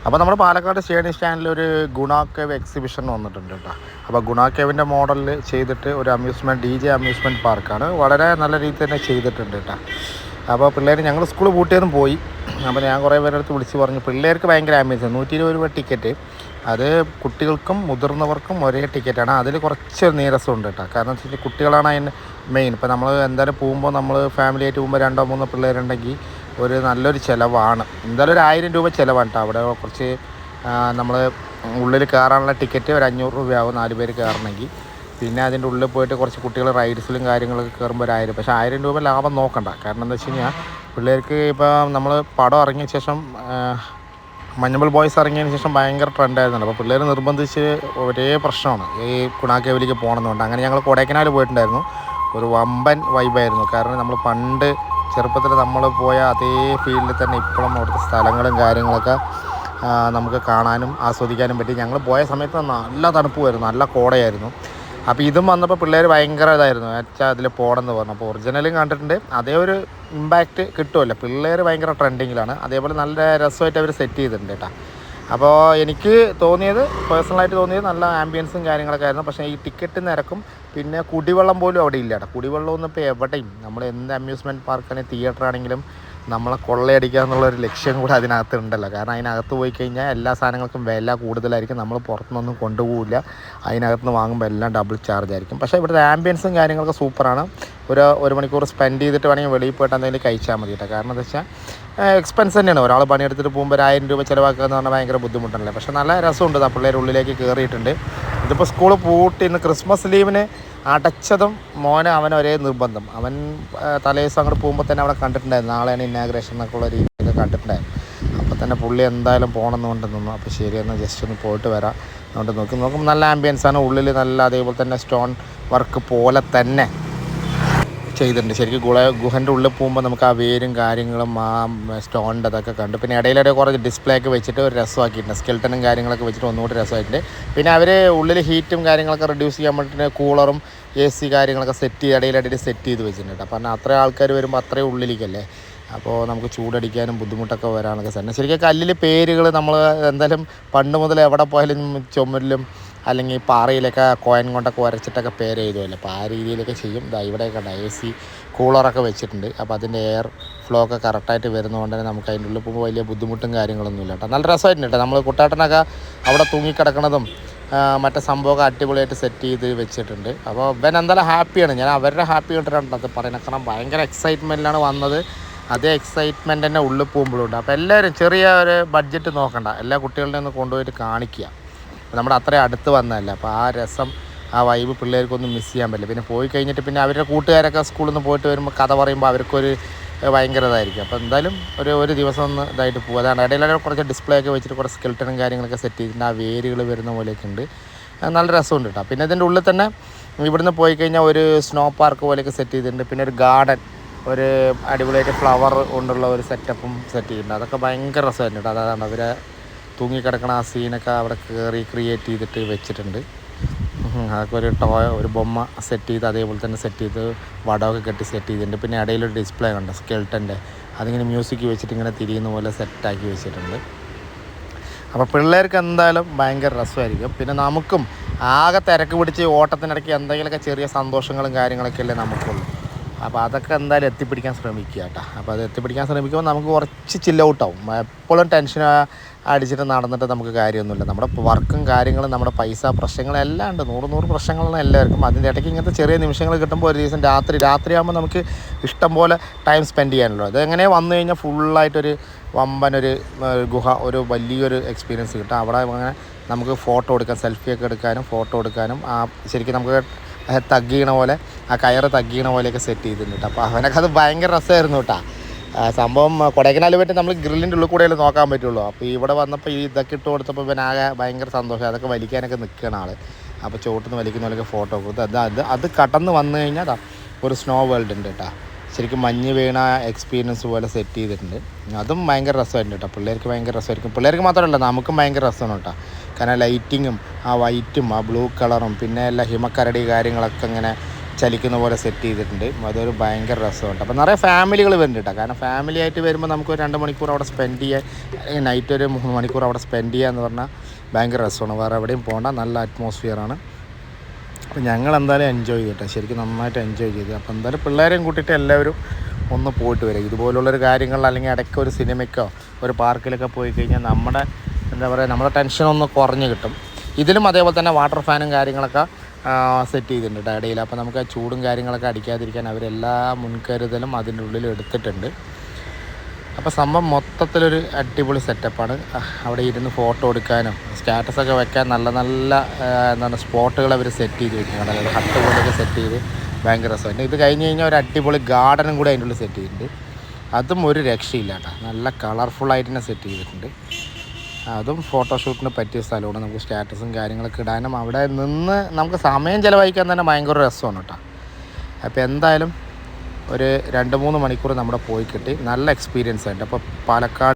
അപ്പോൾ നമ്മുടെ പാലക്കാട് സ്റ്റേഡിയം സ്റ്റാൻഡിൽ ഒരു ഗുണ കേവ് എക്സിബിഷൻ വന്നിട്ടുണ്ട് കേട്ടോ. അപ്പോൾ ഗുണ കേവിൻ്റെ മോഡലിൽ ചെയ്തിട്ട് ഒരു അമ്യൂസ്മെൻറ്റ് പാർക്കാണ്. വളരെ നല്ല രീതിയിൽ തന്നെ ചെയ്തിട്ടുണ്ട് കേട്ടോ. അപ്പോൾ പിള്ളേർ ഞങ്ങൾ സ്കൂൾ പൂട്ടിയതും പോയി. അപ്പോൾ ഞാൻ കുറേ പേരുടെ അടുത്ത് വിളിച്ച് പറഞ്ഞു, പിള്ളേർക്ക് ഭയങ്കര ആംബിയൻസ്. 120 രൂപ ടിക്കറ്റ്. അത് കുട്ടികൾക്കും മുതിർന്നവർക്കും ഒരേ ടിക്കറ്റാണ്. അതിൽ കുറച്ച് നീരസമുണ്ട് കേട്ടോ. കാരണം എന്ന് വെച്ചാൽ കുട്ടികളാണ് അതിന് മെയിൻ. ഇപ്പോൾ നമ്മൾ എന്തായാലും പോകുമ്പോൾ നമ്മൾ ഫാമിലി ആയിട്ട് പോകുമ്പോൾ 2-3 പിള്ളേരുണ്ടെങ്കിൽ ഒരു നല്ലൊരു ചിലവാണ്. എന്തായാലും ഒരു 1000 രൂപ ചിലവാണ് കേട്ടോ. അവിടെ കുറച്ച് നമ്മൾ ഉള്ളിൽ കയറാനുള്ള ടിക്കറ്റ് ഒരു 500 രൂപയാവും 4 പേര് കയറണമെങ്കിൽ. പിന്നെ അതിൻ്റെ ഉള്ളിൽ പോയിട്ട് കുറച്ച് കുട്ടികൾ റൈഡ്സിലും കാര്യങ്ങളൊക്കെ കയറുമ്പോൾ 1000. പക്ഷേ 1000 രൂപ ലാഭം നോക്കണ്ട. കാരണം എന്താ വെച്ച് കഴിഞ്ഞാൽ പിള്ളേർക്ക് ഇപ്പോൾ നമ്മൾ പടം ഇറങ്ങിയ ശേഷം മഞ്ഞുമൽ ബോയ്സ് ഇറങ്ങിയതിന് ശേഷം ഭയങ്കര ട്രെൻഡായിരുന്നല്ലോ. അപ്പോൾ പിള്ളേർ നിർബന്ധിച്ച് ഒരേ പ്രശ്നമാണ് ഈ ഗുണ കേവിലേക്ക് പോകണമെന്നുണ്ട്. അങ്ങനെ ഞങ്ങൾ കൊടൈക്കനാൽ പോയിട്ടുണ്ടായിരുന്നു. ഒരു വമ്പൻ വൈബായിരുന്നു. കാരണം നമ്മൾ പണ്ട് ചെറുപ്പത്തിൽ നമ്മൾ പോയ അതേ ഫീൽഡിൽ തന്നെ ഇപ്പോഴും അവിടുത്തെ സ്ഥലങ്ങളും കാര്യങ്ങളൊക്കെ നമുക്ക് കാണാനും ആസ്വദിക്കാനും പറ്റി. ഞങ്ങൾ പോയ സമയത്ത് നല്ല തണുപ്പുമായിരുന്നു, നല്ല കോടയായിരുന്നു. അപ്പോൾ ഇതും വന്നപ്പോൾ പിള്ളേർ ഭയങ്കര ഇതായിരുന്നു, വെച്ചാൽ അതിൽ പോകണമെന്ന് പറഞ്ഞു. അപ്പോൾ ഒറിജിനലും കണ്ടിട്ടുണ്ട്, അതേ ഒരു ഇമ്പാക്റ്റ് കിട്ടുമല്ലോ. പിള്ളേർ ഭയങ്കര ട്രെൻഡിങ്ങിലാണ്. അതേപോലെ നല്ല രസമായിട്ട് അവർ സെറ്റ് ചെയ്തിട്ടുണ്ട് കേട്ടോ. അപ്പോൾ എനിക്ക് തോന്നിയത്, പേഴ്സണലായിട്ട് തോന്നിയത് നല്ല ആംബിയൻസും കാര്യങ്ങളൊക്കെ ആയിരുന്നു. പക്ഷേ ഈ ടിക്കറ്റ് നിരക്കും പിന്നെ കുടിവെള്ളം പോലും അവിടെ ഇല്ല കേട്ടോ. കുടിവെള്ളമൊന്നും ഇപ്പോൾ എവിടെയും, നമ്മൾ എന്ത് അമ്യൂസ്മെൻറ്റ് പാർക്കാണെങ്കിൽ തിയേറ്റർ ആണെങ്കിലും നമ്മളെ കൊള്ളയടിക്കുക എന്നുള്ളൊരു ലക്ഷ്യം കൂടെ അതിനകത്ത് ഉണ്ടല്ലോ. കാരണം അതിനകത്ത് പോയി കഴിഞ്ഞാൽ എല്ലാ സാധനങ്ങൾക്കും വില കൂടുതലായിരിക്കും. നമ്മൾ പുറത്തുനിന്നൊന്നും കൊണ്ടുപോകില്ല. അതിനകത്ത് നിന്ന് വാങ്ങുമ്പോൾ എല്ലാം ഡബിൾ ചാർജ് ആയിരിക്കും. പക്ഷേ ഇവിടുത്തെ ആംബിയൻസും കാര്യങ്ങളൊക്കെ സൂപ്പറാണ്. ഒരു മണിക്കൂർ സ്പെൻഡ് ചെയ്തിട്ട് വേണമെങ്കിൽ വെളിയിൽ പോയിട്ട് എന്തെങ്കിലും കഴിച്ചാൽ മതി കേട്ടോ. കാരണം എന്താ വെച്ചാൽ എക്സ്പെൻസ് തന്നെയാണ്. ഒരാൾ പണിയെടുത്തിട്ട് പോകുമ്പോൾ 1000 രൂപ ചിലവാക്കുക എന്ന് പറഞ്ഞാൽ ഭയങ്കര ബുദ്ധിമുട്ടല്ലേ. പക്ഷേ നല്ല രസമുണ്ട്. ആ പിള്ളേർ ഉള്ളിലേക്ക് കയറിയിട്ടുണ്ട്. ഇതിപ്പോൾ സ്കൂൾ പൂട്ടി ഇന്ന് ക്രിസ്മസ് ലീവിന് അടച്ചതും അവൻ ഒരേ നിർബന്ധം. അവൻ തലേദിവസം അങ്ങോട്ട് പോകുമ്പോൾ തന്നെ അവിടെ കണ്ടിട്ടുണ്ടായിരുന്നു, നാളെയാണ് ഇനാഗ്രേഷൻ എന്നൊക്കെ ഉള്ള രീതിയിൽ കണ്ടിട്ടുണ്ടായിരുന്നു. അപ്പോൾ തന്നെ പുള്ളി എന്തായാലും പോകണമെന്ന് കൊണ്ട് നിന്നു. അപ്പോൾ ശരിയെന്ന് ജസ്റ്റ് ഒന്ന് പോയിട്ട് വരാം അതുകൊണ്ട് നോക്കുമ്പോൾ നല്ല ആംബിയൻസാണ്. ഉള്ളിൽ നല്ല അതേപോലെ തന്നെ സ്റ്റോൺ വർക്ക് പോലെ തന്നെ ചെയ്തിട്ടുണ്ട്. ശരിക്കും ഗുഹൻ്റെ ഉള്ളിൽ പോകുമ്പോൾ നമുക്ക് ആ വേരും കാര്യങ്ങളും ആ സ്റ്റോണിൻ്റെ അതൊക്കെ കണ്ടു. പിന്നെ ഇടയിലൊരു കുറച്ച് ഡിസ്പ്ലേ ഒക്കെ വെച്ചിട്ട് ഒരു രസമാക്കിയിട്ടുണ്ട്. സ്കെൽട്ടനും കാര്യങ്ങളൊക്കെ വെച്ചിട്ട് ഒന്നുകൂടി രസമായിട്ടുണ്ട്. പിന്നെ അവർ ഉള്ളിൽ ഹീറ്റും കാര്യങ്ങളൊക്കെ റെഡ്യൂസ് ചെയ്യാൻ വേണ്ടിയിട്ട് കൂളറും AC കാര്യങ്ങളൊക്കെ ഇടയിലിടയിൽ സെറ്റ് ചെയ്ത് വെച്ചിട്ടുണ്ട്. അപ്പം അത്രയും ആൾക്കാർ വരുമ്പോൾ അത്രയും ഉള്ളിലേക്കല്ലേ, അപ്പോൾ നമുക്ക് ചൂടടിക്കാനും ബുദ്ധിമുട്ടൊക്കെ വരാനൊക്കെ തന്നെ. ശരിക്കും കല്ലിൽ പേരുകൾ നമ്മൾ എന്തായാലും പണ്ട് മുതൽ എവിടെ പോയാലും ചുമരിലും അല്ലെങ്കിൽ പാറയിലൊക്കെ കോയിൻ കൊണ്ടൊക്കെ വരച്ചിട്ടൊക്കെ പേര് എഴുതുമല്ലോ. അപ്പോൾ ആ രീതിയിലൊക്കെ ചെയ്യും. ഇവിടെയൊക്കെ AC കൂളറൊക്കെ വെച്ചിട്ടുണ്ട്. അപ്പോൾ അതിൻ്റെ എയർ ഫ്ലോ ഒക്കെ കറക്റ്റായിട്ട് വരുന്നതുകൊണ്ട് തന്നെ നമുക്ക് അതിൻ്റെ ഉള്ളിൽ പോകുമ്പോൾ വലിയ ബുദ്ധിമുട്ടും കാര്യങ്ങളൊന്നും ഇല്ല കേട്ടോ. നല്ല രസമായിട്ടുണ്ട് കേട്ടോ. നമ്മൾ കുട്ടാട്ടനൊക്കെ അവിടെ തൂങ്ങിക്കിടക്കണതും മറ്റേ സംഭവമൊക്കെ അടിപൊളിയായിട്ട് സെറ്റ് ചെയ്ത് വെച്ചിട്ടുണ്ട്. അപ്പോൾ ഇവൻ എന്തായാലും ഹാപ്പിയാണ്. ഞാൻ അവരുടെ ഹാപ്പി കണ്ടിട്ടുണ്ട് അത് പറയുന്നത്. കാരണം ഭയങ്കര എക്സൈറ്റ്മെൻറ്റിലാണ് വന്നത്. അതേ എക്സൈറ്റ്മെൻറ്റ് തന്നെ ഉള്ളിൽ പോകുമ്പോഴുണ്ട്. അപ്പോൾ എല്ലാവരും ചെറിയ ഒരു ബഡ്ജറ്റ് നോക്കണ്ട, എല്ലാ കുട്ടികളുടെ ഒന്ന് കൊണ്ടുപോയിട്ട് കാണിക്കുക. നമ്മുടെ അത്രയും അടുത്ത് വന്നതല്ല. അപ്പോൾ ആ രസം, ആ വൈബ് പിള്ളേർക്കൊന്നും മിസ് ചെയ്യാൻ പറ്റില്ല. പിന്നെ പോയി കഴിഞ്ഞിട്ട് പിന്നെ അവരുടെ കൂട്ടുകാരൊക്കെ സ്കൂളിൽ നിന്ന് പോയിട്ട് വരുമ്പോൾ കഥ പറയുമ്പോൾ അവർക്കൊരു ഭയങ്കര ഇതായിരിക്കും. അപ്പോൾ എന്തായാലും ഒരു ദിവസം ഒന്ന് ഇതായിട്ട് പോകും. അതാണ് ഇടയിലൊക്കെ കുറച്ച് ഡിസ്പ്ലേ ഒക്കെ വെച്ചിട്ട് കുറച്ച് സ്കെൽട്ടനും കാര്യങ്ങളൊക്കെ സെറ്റ് ചെയ്തിട്ടുണ്ട്. ആ വേരുകൾ വരുന്ന പോലെയൊക്കെ ഉണ്ട്. നല്ല രസമുണ്ട് കേട്ടോ. പിന്നെ ഇതിൻ്റെ ഉള്ളിൽ തന്നെ ഇവിടുന്ന് പോയി കഴിഞ്ഞാൽ ഒരു സ്നോ പാർക്ക് പോലെയൊക്കെ സെറ്റ് ചെയ്തിട്ടുണ്ട്. പിന്നെ ഒരു ഗാർഡൻ, ഒരു അടിപൊളിയായിട്ട് ഫ്ലവർ കൊണ്ടുള്ള ഒരു സെറ്റപ്പും സെറ്റ് ചെയ്തിട്ടുണ്ട്. അതൊക്കെ ഭയങ്കര രസമായിരുന്നു കേട്ടോ. അതാണ് അവരെ തൂങ്ങിക്കിടക്കണ ആ സീനൊക്കെ അവിടെ കയറി ക്രിയേറ്റ് ചെയ്തിട്ട് വെച്ചിട്ടുണ്ട്. അതൊക്കെ ഒരു ബൊമ്മ സെറ്റ് ചെയ്ത് അതേപോലെ തന്നെ സെറ്റ് ചെയ്ത് വടമൊക്കെ കെട്ടി സെറ്റ് ചെയ്തിട്ടുണ്ട്. പിന്നെ ഇടയിലൊരു ഡിസ്പ്ലേ ഉണ്ട് സ്കെൽട്ടൻ്റെ, അതിങ്ങനെ മ്യൂസിക് വെച്ചിട്ട് ഇങ്ങനെ തിരിയുന്ന പോലെ സെറ്റാക്കി വെച്ചിട്ടുണ്ട്. അപ്പോൾ പിള്ളേർക്ക് എന്തായാലും ഭയങ്കര രസമായിരിക്കും. പിന്നെ നമുക്കും ആകെ തിരക്ക് പിടിച്ച് ഓട്ടത്തിനിടയ്ക്ക് എന്തെങ്കിലുമൊക്കെ ചെറിയ സന്തോഷങ്ങളും കാര്യങ്ങളൊക്കെ അല്ലേ നമുക്കുള്ളൂ. അപ്പോൾ അതൊക്കെ എന്തായാലും എത്തിപ്പിടിക്കാൻ ശ്രമിക്കുക കേട്ടോ. അപ്പോൾ അത് എത്തിപ്പിടിക്കാൻ ശ്രമിക്കുമ്പോൾ നമുക്ക് കുറച്ച് ചില്ല് ഔട്ടാവും. എപ്പോഴും ടെൻഷൻ അടിച്ചിട്ട് നടന്നിട്ട് നമുക്ക് കാര്യമൊന്നുമില്ല. നമ്മുടെ വർക്കും കാര്യങ്ങളും നമ്മുടെ പൈസ പ്രശ്നങ്ങളെല്ലാം ഉണ്ട്. 100 പ്രശ്നങ്ങളാണ് എല്ലാവർക്കും. അതിൻ്റെ ഇടയ്ക്ക് ഇങ്ങനത്തെ ചെറിയ നിമിഷങ്ങൾ കിട്ടുമ്പോൾ ഒരു ദിവസം രാത്രിയാകുമ്പോൾ നമുക്ക് ഇഷ്ടം പോലെ ടൈം സ്പെൻഡ് ചെയ്യാനുള്ളൂ. അതെങ്ങനെ വന്നു കഴിഞ്ഞാൽ ഫുള്ളായിട്ടൊരു വമ്പനൊരു ഗുഹ, ഒരു വലിയൊരു എക്സ്പീരിയൻസ് കിട്ടും. അവിടെ അങ്ങനെ നമുക്ക് ഫോട്ടോ എടുക്കാം, സെൽഫിയൊക്കെ എടുക്കാനും ഫോട്ടോ എടുക്കാനും ശരിക്കും നമുക്ക് തഗ്ഗീണ പോലെ ആ കയറ് തഗ്ഗീണ പോലെയൊക്കെ സെറ്റ് ചെയ്തിട്ടുണ്ട്. അപ്പോൾ അവനൊക്കെ അത് ഭയങ്കര രസമായിരുന്നു കേട്ടോ. സംഭവം കൊടൈക്കനാൽ പറ്റി നമ്മൾ ഗ്രില്ലിൻ്റെ ഉള്ളിൽ കൂടെയല്ലേ നോക്കാൻ പറ്റുള്ളൂ. അപ്പോൾ ഇവിടെ വന്നപ്പോൾ ഇതൊക്കെ ഇട്ട് കൊടുത്തപ്പോൾ ഇവനാകെ ഭയങ്കര സന്തോഷം. അതൊക്കെ വലിക്കാനൊക്കെ നിൽക്കുകയാണ് ആൾ. അപ്പോൾ ചോട്ടിന്ന് വലിക്കുന്ന പോലെയൊക്കെ ഫോട്ടോ കൊടുത്ത് അത് കടന്ന് വന്നു കഴിഞ്ഞാൽ ഒരു സ്നോ വേൾഡ് ഉണ്ട് കേട്ടോ. ശരിക്കും മഞ്ഞ് വീണ എക്സ്പീരിയൻസ് പോലെ സെറ്റ് ചെയ്തിട്ടുണ്ട്. അതും ഭയങ്കര രസമായിട്ടുണ്ട് കേട്ടോ. പിള്ളേർക്ക് ഭയങ്കര രസമായിരിക്കും. പിള്ളേർക്ക് മാത്രമല്ല നമുക്കും ഭയങ്കര രസമാണ് കേട്ടോ. കാരണം ലൈറ്റിങ്ങും ആ വൈറ്റും ആ ബ്ലൂ കളറും പിന്നെ എല്ലാ ഹിമക്കരടി കാര്യങ്ങളൊക്കെ ഇങ്ങനെ ചലിക്കുന്ന പോലെ സെറ്റ് ചെയ്തിട്ടുണ്ട്. അതൊരു ഭയങ്കര രസമുണ്ട്. അപ്പോൾ നിറയെ ഫാമിലികൾ വരുന്നുണ്ട് കേട്ടോ. കാരണം ഫാമിലി ആയിട്ട് വരുമ്പോൾ നമുക്ക് 2 മണിക്കൂർ അവിടെ സ്പെൻഡ് ചെയ്യാൻ, നൈറ്റ് ഒരു 3 മണിക്കൂർ അവിടെ സ്പെൻഡ് ചെയ്യുക എന്ന് പറഞ്ഞാൽ ഭയങ്കര രസമാണ്. വേറെ എവിടെയും പോകണ്ട, നല്ല അറ്റ്മോസ്ഫിയറാണ്. അപ്പോൾ ഞങ്ങൾ എന്തായാലും എൻജോയ് ചെയ്തിട്ട് ശരിക്കും നന്നായിട്ട് എൻജോയ് ചെയ്തു. അപ്പോൾ എന്തായാലും പിള്ളേരെയും കൂട്ടിയിട്ട് എല്ലാവരും ഒന്ന് പോയിട്ട് വരിക. ഇതുപോലുള്ളൊരു കാര്യങ്ങളിൽ അല്ലെങ്കിൽ ഇടയ്ക്ക് ഒരു സിനിമയ്ക്കോ ഒരു പാർക്കിലൊക്കെ പോയി കഴിഞ്ഞാൽ നമ്മുടെ എന്താ പറയുക, നമ്മുടെ ടെൻഷനൊന്ന് കുറഞ്ഞ് കിട്ടും. ഇതിലും അതേപോലെ തന്നെ വാട്ടർ ഫാനും കാര്യങ്ങളൊക്കെ സെറ്റ് ചെയ്തിട്ടുണ്ട് ഇടയിൽ. അപ്പോൾ നമുക്ക് ആ ചൂടും കാര്യങ്ങളൊക്കെ അടിക്കാതിരിക്കാൻ അവരെല്ലാ മുൻകരുതലും അതിൻ്റെ ഉള്ളിൽ എടുത്തിട്ടുണ്ട്. അപ്പോൾ സംഭവം മൊത്തത്തിലൊരു അടിപൊളി സെറ്റപ്പാണ്. അവിടെ ഇരുന്ന് ഫോട്ടോ എടുക്കാനും സ്റ്റാറ്റസൊക്കെ വെക്കാൻ നല്ല നല്ല എന്താണ് സ്പോട്ടുകൾ അവർ സെറ്റ് ചെയ്ത് വെക്കുന്നത്. അതായത് ഹട്ട് പോലെയൊക്കെ സെറ്റ് ചെയ്ത് ഭയങ്കര രസമുണ്ട്. ഇത് കഴിഞ്ഞ് കഴിഞ്ഞാൽ ഒരു അടിപൊളി ഗാർഡനും കൂടി അതിൻ്റെ ഉള്ളിൽ സെറ്റ് ചെയ്തിട്ടുണ്ട്. അതും ഒരു രക്ഷയില്ല കേട്ടോ, നല്ല കളർഫുള്ളായിട്ട് തന്നെ സെറ്റ് ചെയ്തിട്ടുണ്ട്. അതും ഫോട്ടോഷൂട്ടിന് പറ്റിയ സ്ഥലമാണ്. നമുക്ക് സ്റ്റാറ്റസും കാര്യങ്ങളൊക്കെ ഇടാനും അവിടെ നിന്ന് നമുക്ക് സമയം ചിലവഴിക്കാൻ തന്നെ ഭയങ്കര രസമാണ് കേട്ടോ. അപ്പോൾ എന്തായാലും ഒരു 2-3 മണിക്കൂർ നമ്മുടെ പോയി കിട്ടി. നല്ല എക്സ്പീരിയൻസ് ആയിട്ട്. അപ്പോൾ പാലക്കാട്